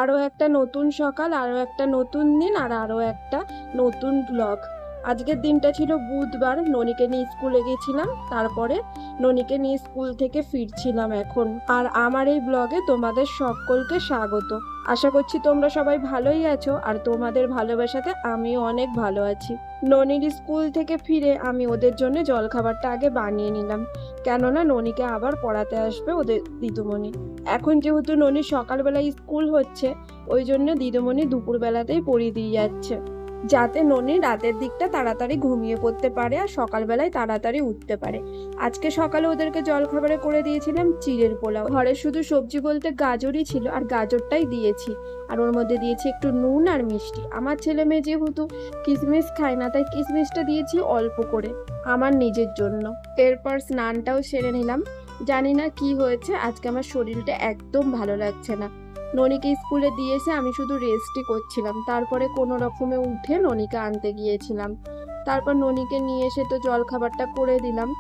আরও একটা নতুন সকাল, আরও একটা নতুন দিন, আর আরও একটা নতুন ব্লগ। আজকের দিনটা ছিল বুধবার, ননিকে নিয়ে স্কুলে গেছিলাম, তারপরে ননিকে নিয়ে স্কুল থেকে ফিরছিলাম এখন। আর আমার এই ব্লগে তোমাদের সকলকে স্বাগত। আশা করছি তোমরা সবাই ভালোই আছো, আর তোমাদের ভালোবাসাতে আমিও অনেক ভালো আছি। ননির স্কুল থেকে ফিরে আমি ওদের জন্য জলখাবারটা আগে বানিয়ে নিলাম, কেননা ননিকে আবার পড়াতে আসবে ওদের দিদিমণি। এখন যেহেতু ননির সকালবেলায় স্কুল হচ্ছে, ওই জন্য দিদিমণি দুপুরবেলাতেই পড়িয়ে দিয়ে যাচ্ছে, যাতে ননি রাতের দিকটা তাড়াতাড়ি ঘুমিয়ে পড়তে পারে আর সকালবেলায় তাড়াতাড়ি উঠতে পারে। আজকে সকালে ওদেরকে জলখাবারে করে দিয়েছিলাম চিড়ের পোলাও। ঘরে শুধু সবজি বলতে গাজরই ছিল, আর গাজরটাই দিয়েছি, আর ওর মধ্যে দিয়েছি একটু নুন আর মিষ্টি। আমার ছেলে মেয়ে যেহেতু কিশমিশ খায় না, তাই কিশমিশটা দিয়েছি অল্প করে আমার নিজের জন্য। এরপর স্নানটাও সেরে নিলাম। জানি না কি হয়েছে, আজকে আমার শরীরটা একদম ভালো লাগছে না। ননিকে স্কুলে দিয়ে এসে আমি শুধু রেস্টই করছিলাম, তারপরে কোনো রকমে উঠে ননিকে আনতে গিয়েছিলাম। তারপর ননিকে নিয়ে এসে তো জলখাবারটা করে দিলাম।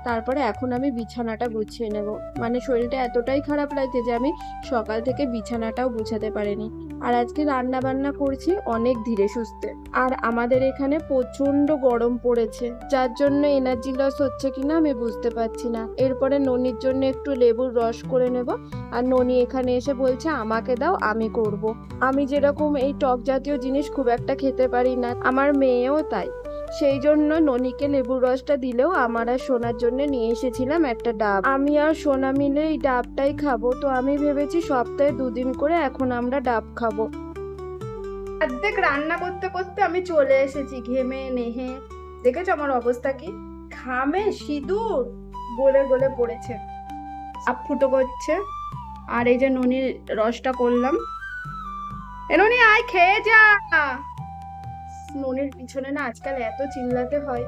তারপরে এখন আমি বিছানাটা গুছিয়ে নেব। মানে শরীরটা এতটাই খারাপ লাগছে যে আমি সকাল থেকে বিছানাটাও গুছাতে পারিনি। আর আজকে রান্না বান্না করছি অনেক ধীরে সুস্থে, আর আমাদের এখানে প্রচন্ড গরম পড়েছে, যার জন্য এনার্জি লস হচ্ছে কিনা আমি বুঝতে পারছি না। এরপরে ননির জন্য একটু লেবুর রস করে নেব। আর ননি এখানে এসে বলছে আমাকে দাও, আমি করব। আমি যেরকম এই টক জাতীয় জিনিস খুব একটা খেতে পারি না, আমার মেয়েও তাই। সেই জন্য ননিকে লেবুর রসটা দিলেও আমার আর সোনার জন্য নিয়ে এসেছিলাম একটা ডাব। আমি আর সোনা মিলে এই ডাবটাই খাবো, তো আমি ভেবেছি সপ্তাহে 2 দিন করে এখন আমরা ডাব খাবো। অর্ধেক রান্না করতে করতে আমি চলে এসেছি ঘেমে নেহে। দেখেছো আমার অবস্থা কি? ঘামে সিঁদুর গলে গলে পড়েছে, আপ ফুটো করছে। আর এই যে ননির রসটা করলাম। এ ননি আয় খেয়ে যা। ননির পিছনে না আজকাল এত চিল্লাতে হয়।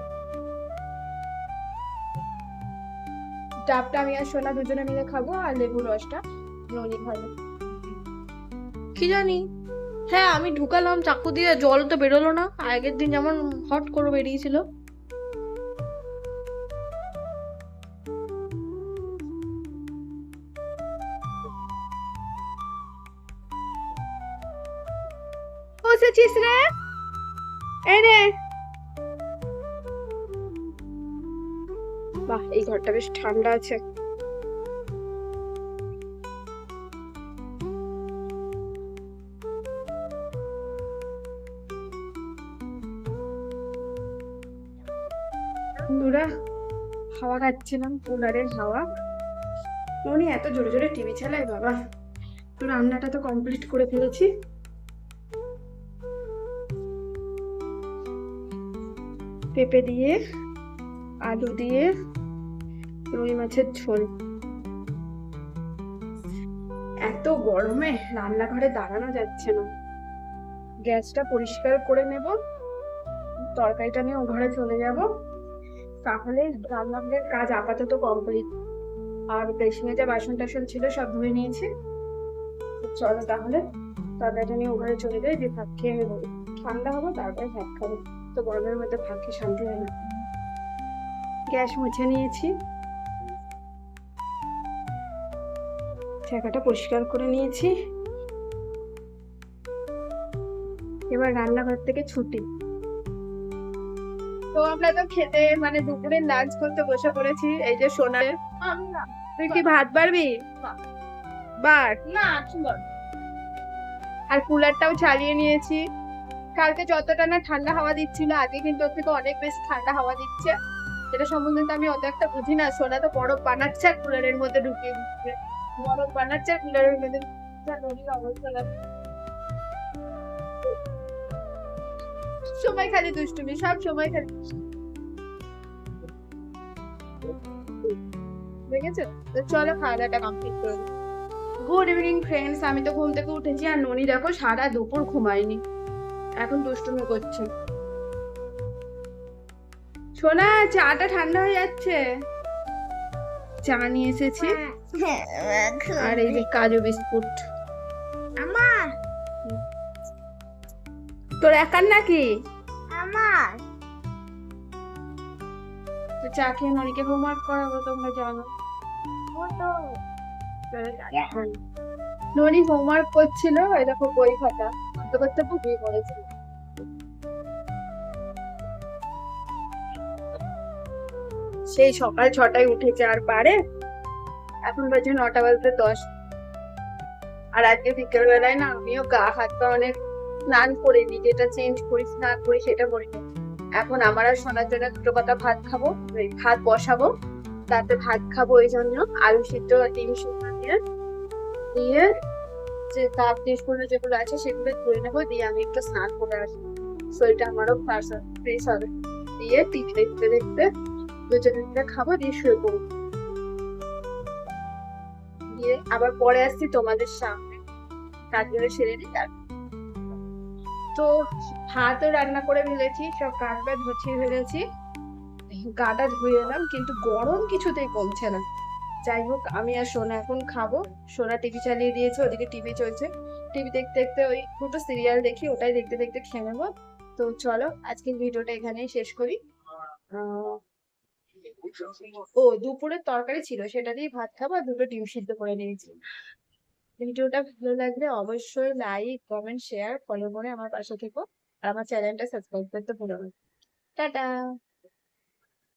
ডাবটা আমি আর সোনা দুজনে মিলে খাবো, আর লেবুর রসটা ননি খাবে। কি জানি, হ্যাঁ আমি ঢুকালাম চাকু দিয়ে, জল তো বেরোলো না, আগের দিন যেমন হট করে বেরিয়েছিল। বসেছিস রে? এই রে। বাহ, এই ঘরটা বেশ ঠান্ডা আছে। বন্ধুরা, হাওয়া খাচ্ছিলাম, কুলারের হাওয়া। ননি এত জোরে জোরে টিভি চালায় বাবা। তো রান্নাটা তো কমপ্লিট করে ফেলেছি। পেঁপে দিয়ে, আলু দিয়ে রুই মাছের ঝোল। এত গরমে রান্নাঘরে দাঁড়ানো যাচ্ছে না। গ্যাসটা পরিষ্কার করে নেব, তরকারিটা নিয়ে ও ঘরে চলে যাব, তাহলে রান্নাঘরের কাজ আপাতত কমপ্লিট। আর বেসিনে যা বাসন টাসন ছিল সব ধুয়ে নিয়েছি। চলো তাহলে তরকারিটা নিয়ে ও ঘরে চলে যাই, যে ভাত খেয়ে নেবো। ঠান্ডা হবো তারপরে ভাত খাবো, তো গরমের মধ্যে ভাত খেয়ে শান্তি হয় না। গ্যাস মুছে নিয়েছি, জায়গাটা পরিষ্কার করে নিয়েছি। এবার রান্নাঘর থেকে ছুটি। তো আমরা তো খেতে মানে দুপুরে লাঞ্চ করতে বসে পড়েছি। এই যে সোনার, তুই কি ভাত বাড়বি? বাট না, আর কুলারটাও চালিয়ে নিয়েছি। কালকে যতটা না ঠান্ডা হাওয়া দিচ্ছিল, আজকে কিন্তু ওর থেকে অনেক বেশি ঠান্ডা হাওয়া দিচ্ছে, যেটা সম্বন্ধে তো আমি অত একটা বুঝি না। সোনা তো বরফ বানাচ্ছে আর কুলারের মধ্যে ঢুকিয়ে দিচ্ছে, বরফ বানাচ্ছে আর কুলারের মধ্যে। নদীর অবস্থা সময় খালি দুষ্টুমি, সব সময় খালি দেখেছো। তো চলো খাওয়া দাওয়াটা কমপ্লিট করো। গুড ইভিনিং ফ্রেন্ডস, আমি তো ঘুম থেকে উঠেছি, আর ননি দেখো সারা দুপুর ঘুমায়নি, এখন দুষ্টুমি করছে। সোনা, চাটা ঠান্ডা হয়ে যাচ্ছে। চা নিয়ে এসেছি, আর এই যে কাজু বিস্কুট। আমার তোর একার নাকি? আমার তো চা খেয়ে ননিকে হোমওয়ার্ক করাবো, তোমরা জানো। ননি হোমওয়ার্ক করছিল, এই দেখো বই খাতা করতে করতে ঘুমিয়ে পড়েছিল। সেই সকাল 6টায় উঠেছে আর পারে, এখন বাজে 9টা বাজতে 10। আর আজকে বিকেল বেলায় না আমিও গা হাত পা অনেক স্নান করে নি, যেটা চেঞ্জ করি স্নান করি সেটা করি নি। এখন আমার আর সোনার জন্য দুটো পাতা ভাত খাবো, ভাত বসাবো, তাতে ভাত খাবো। এই জন্য আলু সিদ্ধ ডিম সিদ্ধ দিয়ে দিয়ে যে তাপ জিনিসগুলো যেগুলো আছে সেগুলো ধুয়ে নেবো, দিয়ে আমি একটু স্নান করে আসবো, শরীরটা আমারও ফ্রেশ হবে। দিয়ে টিভি দেখতে দেখতে দুজনে মিলে খাবো, দিয়ে শুয়ে পড়বো। দিয়ে আবার পরে আসছি তোমাদের সামনে, কাজগুলো সেরে নিই তারপর। তো ভাতও রান্না করে ফেলেছি, সব কাজ বাজ গুছিয়ে ফেলেছি, গাটা ধুয়ে এলাম, কিন্তু গরম কিছুতেই কমছে না। যাই হোক, আমি আর সোনা এখন খাবো। সোনা টিভি চালিয়ে দিয়েছে, ওদিকে টিভি চলছে, টিভি দেখতে দেখতে ওই দুটো সিরিয়াল দেখি, ওটাই দেখতে দেখতে খেয়ে নেবো। তো চলো আজকের ভিডিওটা এখানেই শেষ করি। আহ, ও দুপুরের তরকারি ছিল, সেটা দিয়ে ভাত খাবো, আর দুটো ডিম সিদ্ধ করে নিয়েছি। ভিডিওটা ভালো লাগলে অবশ্যই লাইক কমেন্ট শেয়ার ফলো করে আমার পাশে থেকো, আর আমার চ্যানেলটা সাবস্ক্রাইব করতে ভুলো না। টাটা।